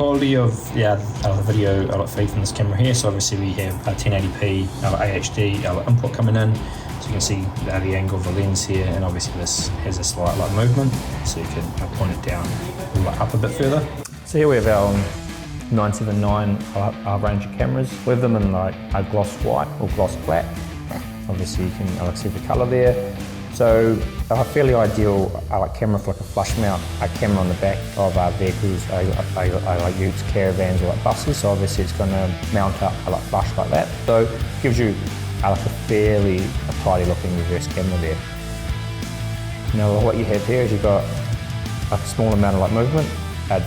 quality of the video feed from this camera here. So obviously we have 1080p AHD input coming in, so you can see the angle of the lens here, and obviously this has a slight movement, so you can point it down up a bit further. So here we have our 979 range of cameras with them in like a gloss white or gloss black. Obviously you can see the colour there. So a fairly ideal camera for like a flush mount camera on the back of our vehicles, like utes, caravans or like buses. So obviously it's going to mount up flush like that. So it gives you like a fairly tidy looking reverse camera there. Now what you have here is you've got like a small amount of movement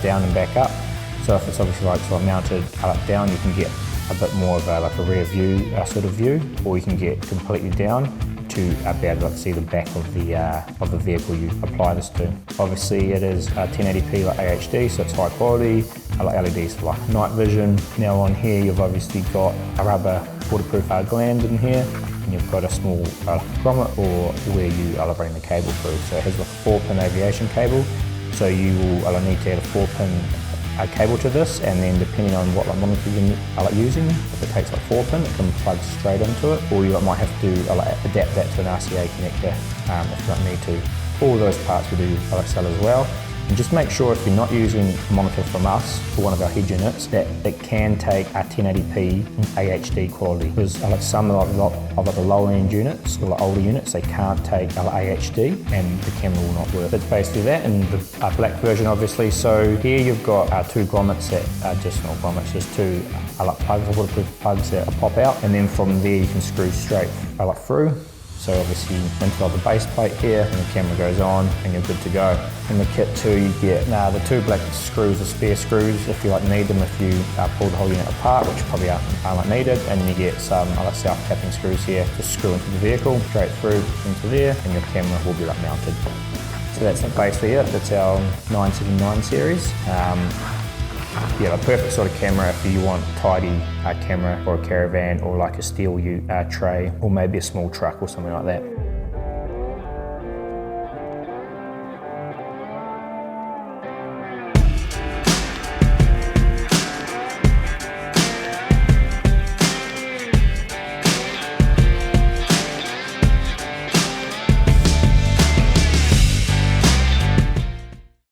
down and back up. So if it's obviously mounted down, you can get a bit more of a rear view sort of view, or you can get completely down to be able to see the back of the vehicle you apply this to. Obviously it is 1080p AHD, so it's high quality, LEDs for night vision. Now on here you've obviously got a rubber waterproof gland in here, and you've got a small grommet or where you bring the cable through. So it has a 4-pin aviation cable, so you will need to add a 4-pin cable to this, and then depending on what monitor you're using, if it takes 4-pin, it can plug straight into it, or you might have to adapt that to an RCA connector if you don't need to. All those parts we do sell as well. And just make sure if you're not using a monitor from us for one of our head units, that it can take a 1080p AHD quality, because some of the lower end units or the older units, they can't take AHD and the camera will not work. It's basically that, and the black version obviously. So here you've got 2 grommets that are just not grommets, just 2 plugs, waterproof plugs that pop out, and then from there you can screw straight through. So obviously you install the base plate here, and the camera goes on and you're good to go. In the kit too, you get the 2 black screws, the spare screws, if you need them, if you pull the whole unit apart, which probably aren't needed, and you get some self-tapping screws here to screw into the vehicle, straight through into there, and your camera will be mounted. So that's basically it. That's our 979 series. The perfect sort of camera if you want a tidy camera for a caravan, or like a steel tray, or maybe a small truck or something like that.